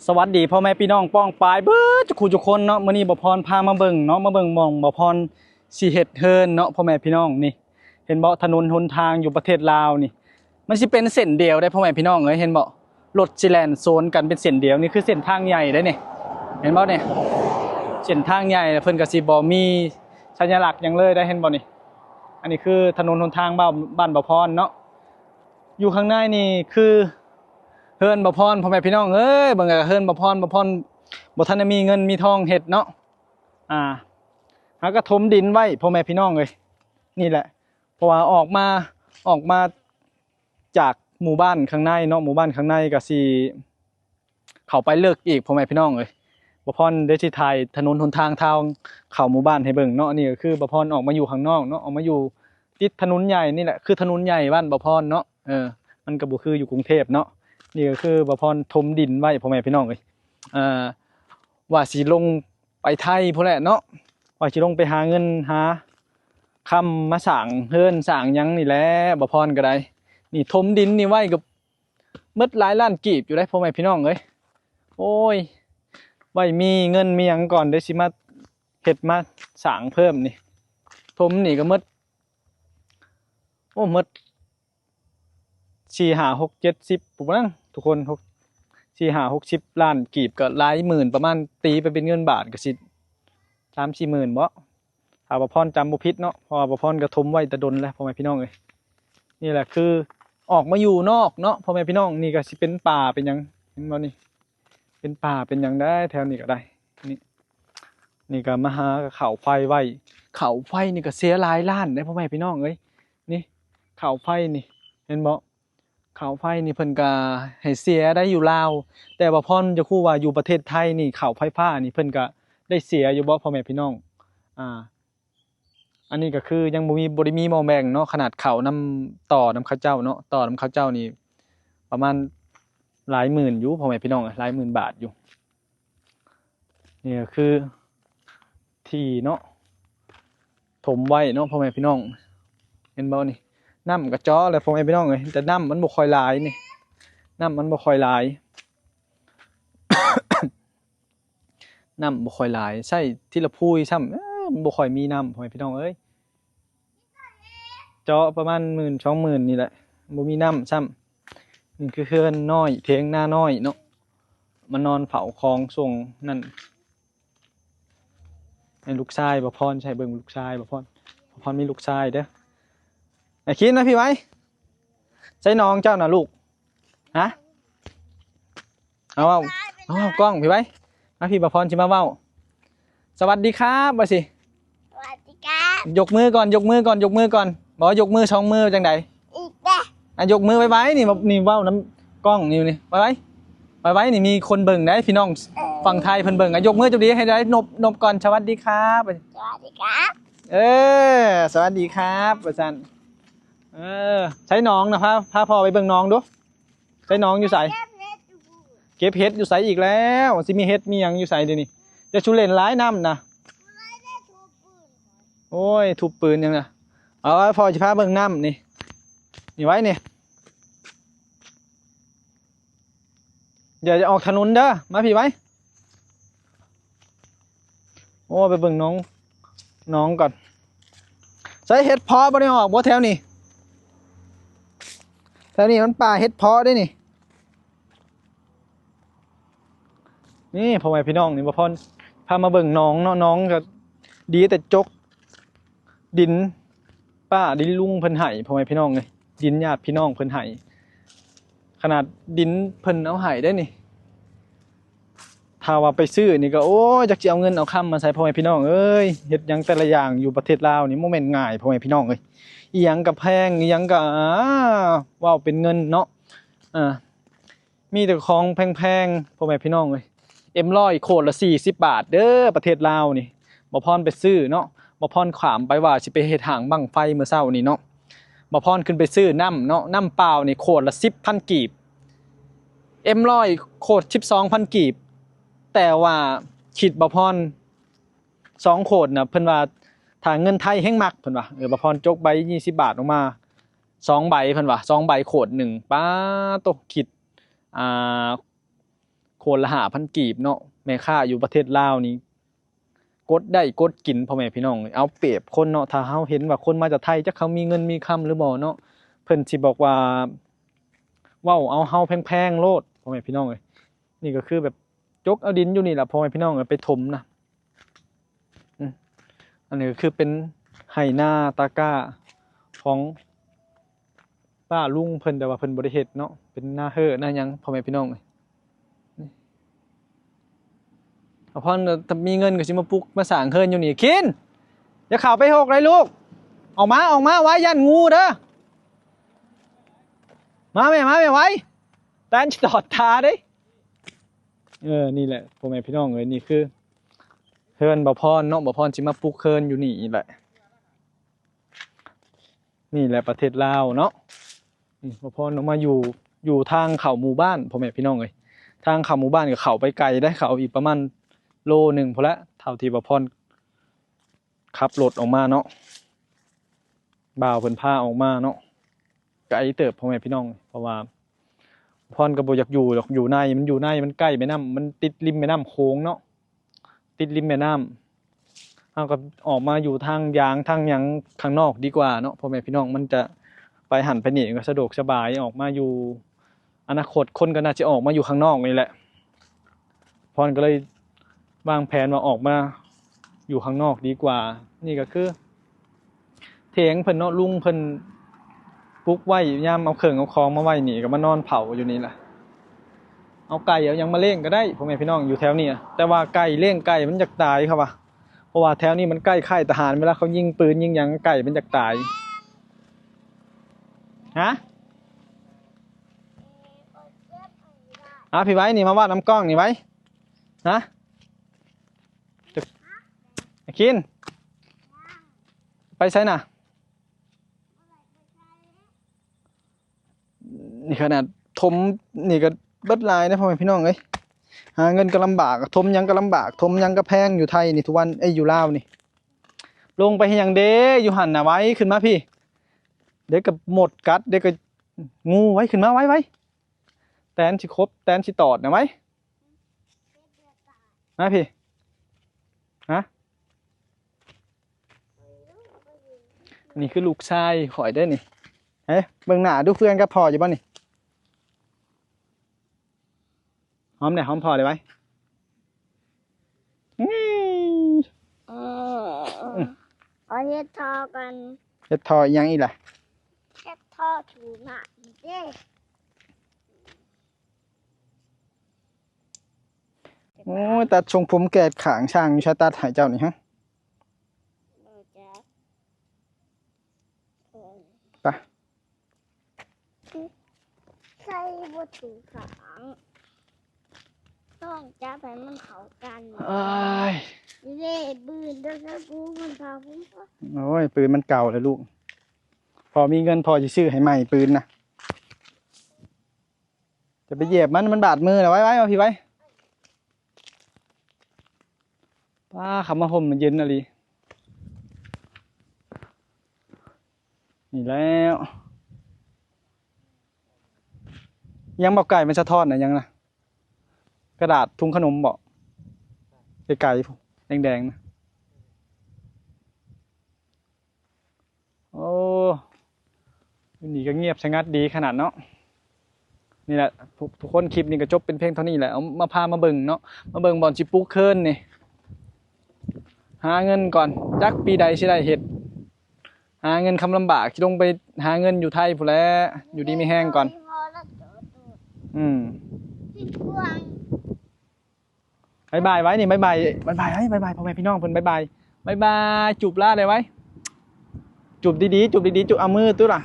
สวัสดีพ่อแม่พี่น้องป้องปายเบิดทุกคนเนาะมื้อนี้บ่พรพามาเบิ่งเนาะมาเบิ่งหม่องบ่พรสิเฮ็ดเฮิรนเนาะพ่อแม่พี่น้องนี่เห็นบ่ถนนหนทางอยู่ประเทศลาวนี่มันสิเป็นเส้นเดียวได้พ่อแม่พี่น้องเอ้ยเห็นบ่รถสิแล่นโซนกันเป็นเส้นเดียวนี่คือเส้นทางใหญ่ได้นี่เห็นบ่เนี่ยเส้นทางใหญ่เพิ่นก็สิบ่มีสัญลักษณ์หยังเลยได้เห็นบ่นี่อันนี้คือถนนหนทางบ้านบ่พรเนาะอยู่ข้างในนี่คือเฮิรนบ่พรพ่อแม่พี่น้องเอ้ยเบิ่งก็เฮิรนบ่พรบ่ทันได้มีเงินมีทองเฮ็ดเนาะหากระถมดินไว้พ่อแม่พี่น้องเอ้ยนี่แหละเพราะว่าออกมาจากหมู่บ้านข้างในเนาะหมู่บ้านข้างในก็สิเข้าไปเลิกอีกพ่อแม่พี่น้องเอ้ยบ่พรได้สิถ่ายถนนหนทางเข้าหมู่บ้านให้เบิ่งเนาะนี่ก็คือบ่พรออกมาอยู่ข้างนอกเนาะออกมาอยู่ติดถนนใหญ่นี่แหละคือถนนใหญ่บ้านบ่พรเนาะมันก็บ่คืออยู่กรุงเทพเนาะนี่ก็คือบ่พรถมดินไว้พ่อแม่พี่น้องเอ้ยว่าสิลงไปไทยพุ่นแหละเนาะว่าสิลงไปหาเงินหาคำมาสร้างเฮือนสร้างหยังนี่แหละบ่พรก็ได้นี่ถมดินนี่ไว้ก็หมดหลายล้านกีบอยู่ได้พ่อแม่พี่น้องเอ้ยโอ้ยไว้มีเงินมีหยังก่อนได้สิมาเฮ็ดมาสร้างเพิ่มนี่ถมนี่ก็หมดหมด4 5 6 7 10ปุ๊บนั่งทุกคน4 5 6 10ล้านกีบก็หลายหมื่นประมาณตีไปเป็นเงินบาทก็สิ3-4 หมื่นบ่ถ้าบ่พรจำบ่ผิดเนาะเพราะว่าบ่พรก็ถมไว้แต่ดนแล้วพ่อแม่พี่น้องเอ้ยนี่แหละคือออกมาอยู่นอกเนาะพ่อแม่พี่น้องนี่ก็สิเป็นป่าเป็นหยังเห็นบ่นี่เป็นป่าเป็นหยังได้แถวนี้ก็ได้นี่ก็มาหาเขาไฟไว้เขาไฟนี่ก็เสียหลายล้านได้พ่อแม่พี่น้องเอ้ยนี่เขาไฟนี่เห็นบ่เขาไฟนี่เพิ่นก็ให้เสียได้อยู่ลาวแต่ว่าพรจะคู่ว่าอยู่ประเทศไทยนี่เขาไฟฟ้านี่เพิ่นก็ได้เสียอยู่บ่พ่อแม่พี่น้องอันนี้ก็คือยังบ่ได้มีหม้อแบ่งเนาะขนาดเขานำต่อนำเขาเจ้าเนาะต่อนำเขาเจ้านี่ประมาณหลายหมื่นอยู่พ่อแม่พี่น้องหลายหมื่นบาทอยู่นี่ก็คือที่เนาะถมไว้เนาะพ่อแม่พี่น้องเห็นบ่นี่น้ำกระจ้อเลยพ่อแม่พี่น้องเอ้ยแต่น้ำมันบ่ค่อยหลายนี่น้ำมันบ่ค่อยหลาย น้ำบ่ค่อยหลายใช่ที่ละพูยซ้ำบ่ค่อยมีน้ำพ่อแม่พี่น้องเอ้ยเจาะประมาณ10,000 20,000นี่แหละบ่มีน้ำซ้ำนี่คือเฮือนน้อยเถียงนาน้อยเนาะมานอนเฝ้าคลองส่งนั่นให้ลูกชายบ่พรใช่เบิ่งลูกชายบ่พรมีลูกชายเด้อไอ้คิดนะพี่ไว้ใช่น้องเจ้าน่ะลูกฮะเอากล้องพี่ไว้มาพี่บ่พรสิมาเว้าสวัสดีครับว่าสิสวัสดีครับยกมือก่อนบอกยกมือ2 มือจังไดอีกแล้วยกมือไว้นี่เว้าน้ำกล้องนี่ไว้นี่มีคนเบิ่งได้พี่น้องฝั่งไทยเพิ่นเบิ่งยกมือจังดีให้ได้นบก่อนสวัสดีครับสวัสดีครับสวัสดีครับว่าซั่นใช้น้องนะพาพ่อไปเบิ่งน้องดูใช้น้องอยู่ไสเก็บเห็ดอยู่ไสอีกแล้วสิมีเห็ดมีหยังอยู่ไสเดี๋ยวนี้จะชุเล่นหลายน้ำนะโอ้ยทุบปืนยังน่ะเอาพ่อสิพาเบิ่งน้ำนี่ไว้นี่เดี๋ยวจะออกถนนเด้อมาพี่ไว้โอ้ไปเบิ่งน้องก่อนใส่เห็ดเพาะบ่ได้ออกบ่แถวนี้มันป่าเห็ดเพาะได้นี่พ่อแม่พี่น้องนี่บ่พรพามาเบิ่งน้องเนาะน้องก็ดีแต่จกดินป้าดินลุงเพิ่นให้พ่อแม่พี่น้องเลยดินญาติพี่น้องเพิ่นให้ขนาดดินเพิ่นเอาให้ได้นี่ถ้าว่าไปซื้อนี่ก็โอ้ยจักสิเอาเงินเอาคำมาใส่พ่อแม่พี่น้องเอ้ยเฮ็ดหยังแต่ละอย่างอยู่ประเทศลาวนี่บ่แม่นง่ายพ่อแม่พี่น้องเอ้ยอีหยังก็แพงอีหยังก็ว้าวเป็นเงินเนาะมีแต่ของแพงๆพ่อแม่พี่น้องเอ้ยM100โคตรละ40 บาทเด้อประเทศลาวนี่บ่พรไปซื้อเนาะบ่พรขามไปว่าสิไปเฮ็ดหางบั้งไฟเมื่อเช้านี่เนาะบ่พรขึ้นไปซื้อน้ำเนาะน้ำเปล่านี่โคตรละ 10,000 กีบ M100โคตร 12,000 กีบแต่ว่าคิดบ่พร2โคตรน่ะเพิ่นว่าถ้าเงินไทยแฮงมักเพิ่นว่าบ่พรจกใบ20 บาทออกมา2ใบเพิ่นว่า2ใบโคตร1ป๊าตกคิด โคนละ5,000กีบเนาะแม่ค้าอยู่ประเทศลาวนี่กดได้กดกินพ่อแม่พี่น้องเอาเปรียบคนเนาะถ้าเฮาเห็นว่าคนมาจากไทยจักเขามีเงินมีคำหรือบ่เนาะเพิ่นสิบอกว่าเว้าเอาเฮาแพงๆโลดพ่อแม่พี่น้องเอ้ยนี่ก็คือแบบจกเอาดินอยู่นี่ล่ะพ่อแม่พี่น้องเอ้ยไปถมนะอันนี้ก็คือเป็นไหนาตาก้าของป้าลุงเพิ่นแต่ว่าเพิ่นบ่ได้เฮ็ดเนาะเป็นหน้าเฮ้อหน้าหยังพ่อแม่พี่น้องเอ้ยเอาพอถ้ามีเงินก็สิมาปลุกมาสร้างเฮือนอยู่นี่คินอย่าเข้าไปหกเลยลูกออกมาไว้ยันงูเด้อมาแม่ไว้แตนตอดตาเด้นี่แหละพ่อแม่พี่น้องเอ้ยนี่คือเฮือนบ่พรเนาะบ่พรสิมาปลุกเฮือนอยู่นี่แหละนี่แหละประเทศลาวเนาะนี่บ่พรออกมาอยู่ทางเข้าหมู่บ้านพ่อแม่พี่น้องเอ้ยทางเข้าหมู่บ้านก็เข้าไปไกลได้เข้าอีกประมาณโลนึงพอละเท่าที่บ่พรขับรถออกมาเนาะบ่าวเพิ่นพาออกมาเนาะไกลเติบพ่อแม่พี่น้องเพราะว่าพรก็บ่อยากอยู่หรอกอยู่ในมันใกล้แม่น้ำมันติดริมแม่น้ำโขงเนาะติดริมแม่น้ำเอาก็ออกมาอยู่ทางยางทางหยังข้างนอกดีกว่าเนาะพ่อแม่พี่น้องมันจะไปหันไปนี่ก็สะดวกสบายออกมาอยู่อนาคตคนก็น่าจะออกมาอยู่ข้างนอกนี่แหละพรก็เลยวางแผนว่าออกมาอยู่ข้างนอกดีกว่านี่ก็คือเถียงเพิ่นเนาะลุงเพิ่นปลุกไว้ยามเอาเครื่องเอาของมาไว้นี่ก็มานอนเผาอยู่นี่แหละเอาไก่เอายังมาเลี้ยงก็ได้พ่อแม่พี่น้องอยู่แถวนี้แต่ว่าไก่เลี้ยงไก่มันอยากตายครับว่าเพราะว่าแถวนี้มันใกล้ค่ายทหารเวลาเขายิงปืนยิงหยังไก่มันอยากตายฮะพี่ไว้นี่มาวาดน้ำกล้องนี่ไว้นะคินไปใช่น่ะนี่ขนาดทมนี่ก็เบิดลายนะพ่อแม่พี่น้องเอ้ยหาเงินก็ลำบากทมยังก็ลำบากทมยังก็แพงอยู่ไทยนี่ทุกวันอยู่ลาวนี่ลงไปให้ยังเด้อยู่หันน่ะไว้ขึ้นมาพี่เด็กกับหมดกัดเด็กกับงูไว้ขึ้นมาไว้แตนสิครบแตนสิตอดนะไว้มาพี่ฮะนี่คือลูกชายข่อยเด้อนี่เฮ้ยเบิ่งหน้าดูเพื่อนกับพ่ออยู่บ้านนี่หอมเนี่ยหอมพอเลยไว้เอาเฮ็ดทอกัน เฮ็ดทอยังอีกล่ะ เฮ็ดทอถูหน้าเด้ โอ้ยตัดทรงผมแกดขางช่างอยู่ชาตัดหายเจ้านี่ฮะไป ใส่บ่ถูขางต้องจับให้มันเข้ากันเด้ปืนเด้อซะกูมันพาผม โอ้ยปืนมันเก่าเลยลูกพอมีเงินพอจะซื้อให้ใหม่ปืนนะจะไปเหยียบมันบาดมือนะไว้เอาพี่ไว้ป้าขับมาห่มมันเย็นอะไรนี่แล้วยังบอกไก่มันจะทอดนะยังนะกระดาษทุงขนมบอกไก่แดงๆนะโอ้นี่ก็เงียบสงัดดีขนาดเนาะนี่แหละทุกคนคลิปนี้ก็จบเป็นเพลงเท่านี้แหละเอามาพามาเบิ่งเนาะมาเบิ่งบอลจิปุกเคิร์นนี่หาเงินก่อนจักปีใดสิได้เฮ็ดหาเงินคำลำบากที่ลงไปหาเงินอยู่ไทยพู้นแหล้วอยู่ดีไม่แห้งก่อนบายบายไว้นี่บายบายไว้บายบายพ่อแม่พี่น้องเพิ่นบายบายจูบลาเลยไว้จูบดีๆจูบเอามือตุ้ล่ะ